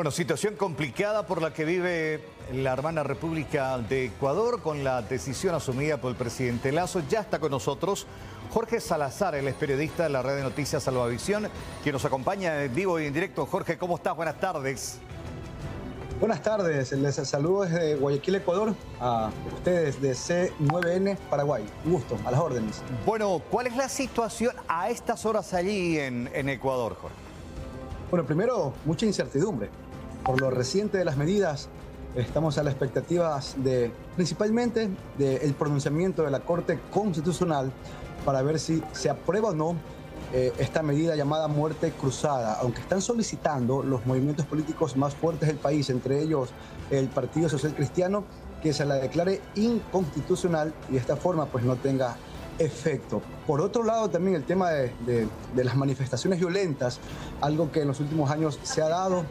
Bueno, situación complicada por la que vive la hermana República de Ecuador con la decisión asumida por el presidente Lasso. Ya está con nosotros Jorge Salazar, él es periodista de la red de noticias Salvavisión, quien nos acompaña en vivo y en directo. Jorge, ¿cómo estás? Buenas tardes. Buenas tardes, les saludo desde Guayaquil, Ecuador, a ustedes de C9N, Paraguay. Un gusto, a las órdenes. Bueno, ¿cuál es la situación a estas horas allí en Ecuador, Jorge? Bueno, primero, mucha incertidumbre. Por lo reciente de las medidas, estamos a las expectativas principalmente del pronunciamiento de la Corte Constitucional para ver si se aprueba o no esta medida llamada muerte cruzada, aunque están solicitando los movimientos políticos más fuertes del país, entre ellos el Partido Social Cristiano, que se la declare inconstitucional y de esta forma pues no tenga efecto. Por otro lado, también el tema de las manifestaciones violentas, algo que en los últimos años se ha dado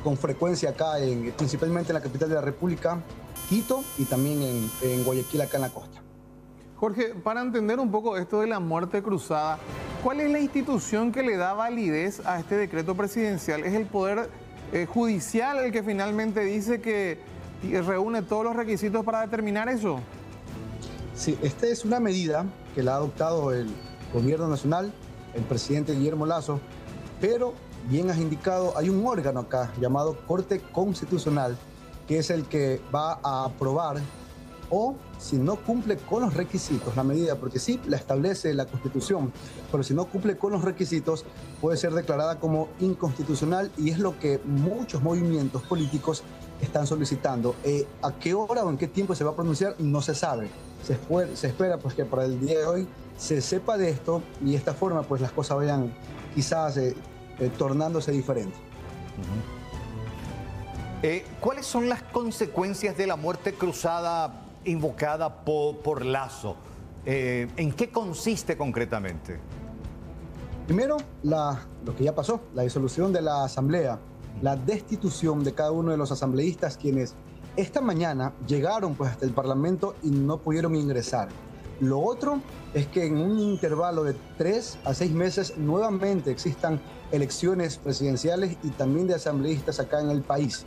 con frecuencia acá, principalmente en la capital de la República, Quito, y también en Guayaquil, acá en la costa. Jorge, para entender un poco esto de la muerte cruzada, ¿cuál es la institución que le da validez a este decreto presidencial? ¿Es el Poder Judicial el que finalmente dice que reúne todos los requisitos para determinar eso? Sí, esta es una medida que la ha adoptado el Gobierno Nacional, el presidente Guillermo Lasso, pero bien has indicado, hay un órgano acá llamado Corte Constitucional, que es el que va a aprobar o si no cumple con los requisitos la medida, porque sí la establece la Constitución, pero si no cumple con los requisitos puede ser declarada como inconstitucional, y es lo que muchos movimientos políticos están solicitando. ¿A qué hora o en qué tiempo se va a pronunciar? No se sabe. Se espera pues que para el día de hoy se sepa de esto y de esta forma pues las cosas vayan quizás tornándose diferentes. ¿Cuáles son las consecuencias de la muerte cruzada invocada por Lasso? ¿En qué consiste concretamente? Primero, lo que ya pasó, la disolución de la Asamblea, la destitución de cada uno de los asambleístas quienes esta mañana llegaron pues hasta el Parlamento y no pudieron ingresar. Lo otro es que en un intervalo de 3 a 6 meses nuevamente existan elecciones presidenciales y también de asambleístas acá en el país.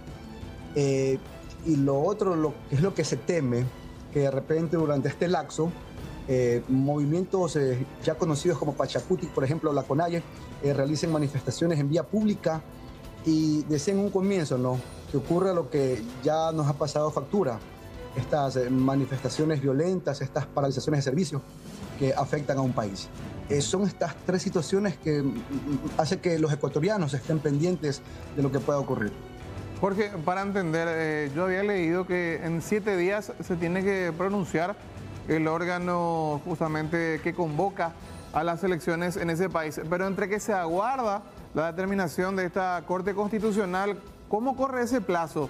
Y lo otro, es lo que se teme, que de repente durante este lapso, movimientos ya conocidos como Pachacuti, por ejemplo, la CONAIE, realicen manifestaciones en vía pública y deseen un comienzo, ¿no? Que ocurra lo que ya nos ha pasado factura, estas manifestaciones violentas, estas paralizaciones de servicios que afectan a un país. Son estas 3 situaciones que hacen que los ecuatorianos estén pendientes de lo que pueda ocurrir. Jorge, para entender, yo había leído que en 7 días se tiene que pronunciar el órgano justamente que convoca a las elecciones en ese país, pero entre que se aguarda la determinación de esta Corte Constitucional, ¿cómo corre ese plazo?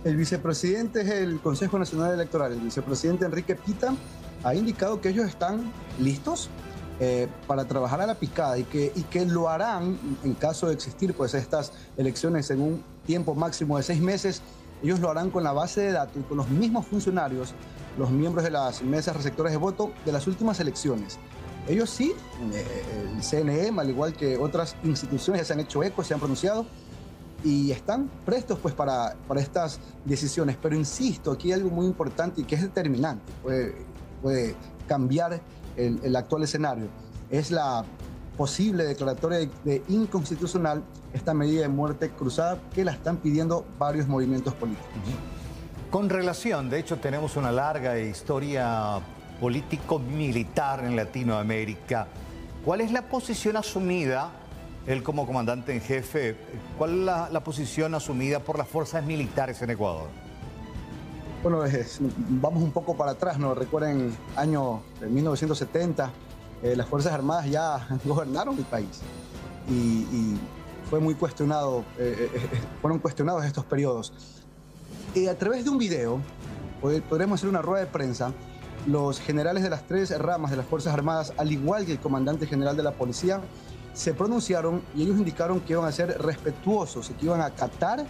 El vicepresidente es el Consejo Nacional Electoral. El vicepresidente Enrique Pita ha indicado que ellos están listos para trabajar a la picada y que lo harán en caso de existir pues estas elecciones en un tiempo máximo de 6 meses. Ellos lo harán con la base de datos y con los mismos funcionarios, los miembros de las mesas receptoras de voto de las últimas elecciones. Ellos sí, el CNE, al igual que otras instituciones, se han hecho eco, se han pronunciado y están prestos pues para estas decisiones. Pero insisto, aquí hay algo muy importante y que es determinante, puede cambiar el actual escenario. Es la posible declaratoria de inconstitucional esta medida de muerte cruzada que la están pidiendo varios movimientos políticos. Con relación, de hecho tenemos una larga historia político-militar en Latinoamérica. ¿Cuál es la posición asumida, él como comandante en jefe, cuál es la posición asumida por las fuerzas militares en Ecuador? Bueno, vamos un poco para atrás, ¿no? Recuerden, año 1970, las Fuerzas Armadas ya gobernaron el país y fue muy cuestionado, fueron cuestionados estos periodos. Y a través de un video, podremos hacer una rueda de prensa, los generales de las 3 ramas de las Fuerzas Armadas, al igual que el comandante general de la policía, se pronunciaron y ellos indicaron que iban a ser respetuosos y que iban a acatar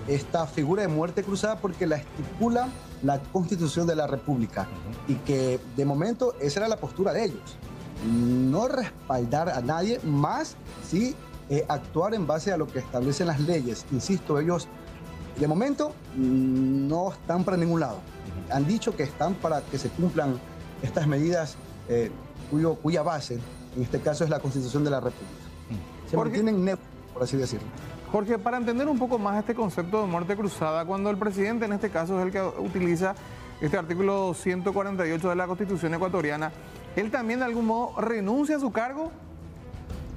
esta figura de muerte cruzada porque la estipula la Constitución de la República y que de momento esa era la postura de ellos. No respaldar a nadie, más sí actuar en base a lo que establecen las leyes. Insisto, ellos de momento no están para ningún lado. Han dicho que están para que se cumplan estas medidas cuya base, en este caso, es la Constitución de la República. Se mantienen neutros, por así decirlo. Jorge, para entender un poco más este concepto de muerte cruzada, cuando el presidente en este caso es el que utiliza este artículo 148 de la Constitución ecuatoriana, ¿él también de algún modo renuncia a su cargo?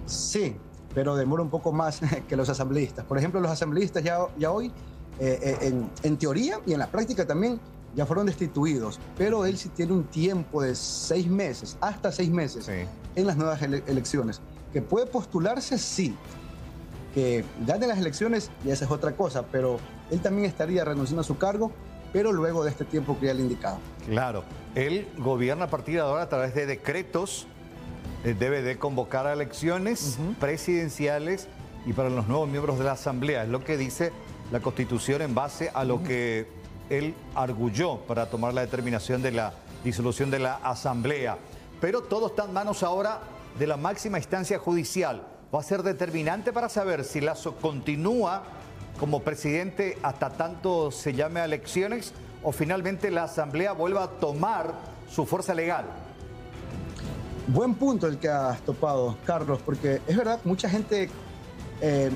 Sí, pero demora un poco más que los asambleístas. Por ejemplo, los asambleístas ya hoy, en teoría y en la práctica también, ya fueron destituidos, pero él sí tiene un tiempo de 6 meses, hasta 6 meses, sí, en las nuevas elecciones. ¿Que puede postularse? Sí. Que gane las elecciones, y esa es otra cosa, pero él también estaría renunciando a su cargo, pero luego de este tiempo que ya le he indicado. Claro, él gobierna a partir de ahora a través de decretos, debe de convocar a elecciones presidenciales y para los nuevos miembros de la Asamblea, es lo que dice la Constitución en base a lo que él arguyó para tomar la determinación de la disolución de la Asamblea. Pero todo está en manos ahora de la máxima instancia judicial. Va a ser determinante para saber si Lasso continúa como presidente hasta tanto se llame a elecciones o finalmente la Asamblea vuelva a tomar su fuerza legal. Buen punto el que has topado, Carlos, porque es verdad, mucha gente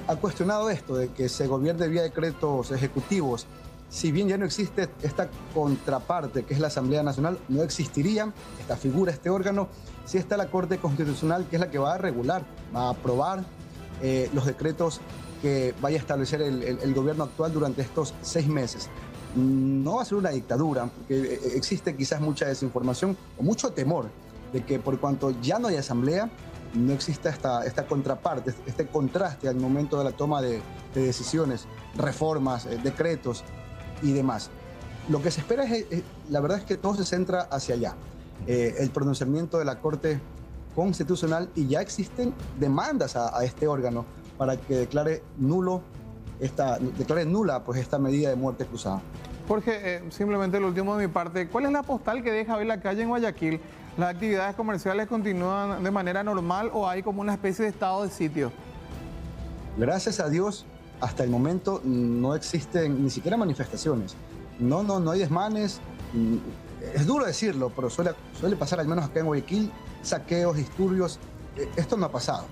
ha cuestionado esto de que se gobierne vía decretos ejecutivos. Si bien ya no existe esta contraparte que es la Asamblea Nacional, no existiría esta figura, este órgano, si está la Corte Constitucional, que es la que va a regular, va a aprobar los decretos que vaya a establecer el gobierno actual durante estos 6 meses. No va a ser una dictadura, porque existe quizás mucha desinformación o mucho temor de que por cuanto ya no hay asamblea, no exista esta contraparte, este contraste al momento de la toma de decisiones, reformas, decretos y demás. Lo que se espera la verdad es que todo se centra hacia allá. El pronunciamiento de la Corte Constitucional, y ya existen demandas a este órgano para que declare nula pues esta medida de muerte cruzada. Jorge, simplemente lo último de mi parte, ¿cuál es la postal que deja hoy la calle en Guayaquil? ¿Las actividades comerciales continúan de manera normal o hay como una especie de estado de sitio? Gracias a Dios, hasta el momento no existen ni siquiera manifestaciones. No hay desmanes. Es duro decirlo, pero suele pasar, al menos acá en Guayaquil, saqueos, disturbios. Esto no ha pasado.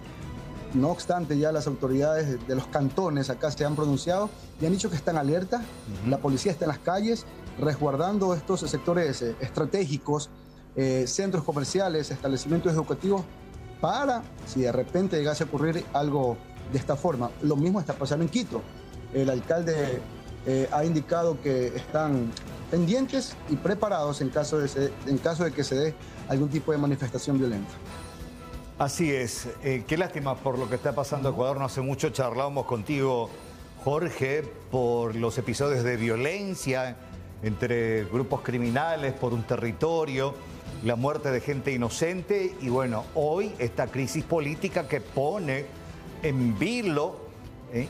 No obstante, ya las autoridades de los cantones acá se han pronunciado y han dicho que están alerta. La policía está en las calles resguardando estos sectores estratégicos, centros comerciales, establecimientos educativos, para si de repente llegase a ocurrir algo de esta forma. Lo mismo está pasando en Quito. El alcalde ha indicado que están pendientes y preparados en caso de que se dé algún tipo de manifestación violenta. Así es. Qué lástima por lo que está pasando en Ecuador. No hace mucho charlábamos contigo, Jorge, por los episodios de violencia entre grupos criminales por un territorio, la muerte de gente inocente y bueno, hoy esta crisis política que pone en vilo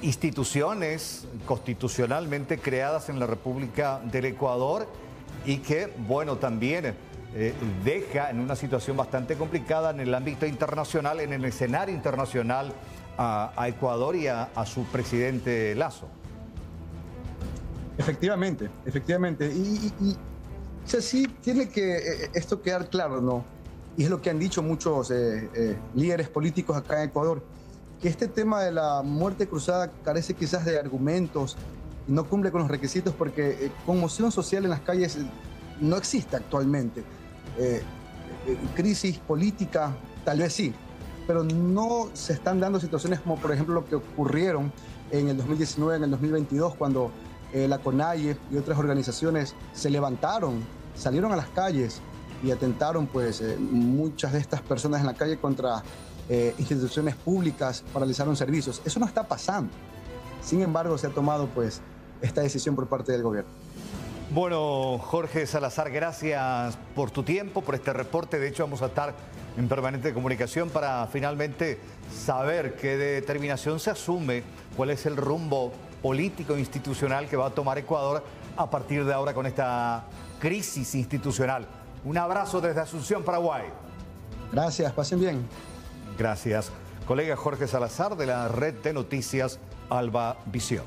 instituciones constitucionalmente creadas en la República del Ecuador y que, bueno, también deja en una situación bastante complicada en el ámbito internacional, en el escenario internacional a Ecuador y a su presidente Lasso. Efectivamente. O sea, sí tiene que esto quedar claro, ¿no? Y es lo que han dicho muchos líderes políticos acá en Ecuador, que este tema de la muerte cruzada carece quizás de argumentos, no cumple con los requisitos porque conmoción social en las calles no existe actualmente. Crisis política, tal vez sí, pero no se están dando situaciones como por ejemplo lo que ocurrieron en el 2019, en el 2022, cuando la CONAIE y otras organizaciones se levantaron, salieron a las calles y atentaron pues muchas de estas personas en la calle contra instituciones públicas, paralizaron servicios. Eso no está pasando. Sin embargo, se ha tomado pues esta decisión por parte del gobierno. Bueno, Jorge Salazar, gracias por tu tiempo, por este reporte. De hecho, vamos a estar en permanente comunicación para finalmente saber qué determinación se asume, cuál es el rumbo político e institucional que va a tomar Ecuador a partir de ahora con esta crisis institucional. Un abrazo desde Asunción, Paraguay. Gracias, pasen bien. Gracias. colega Jorge Salazar de la red de noticias Alba Visión.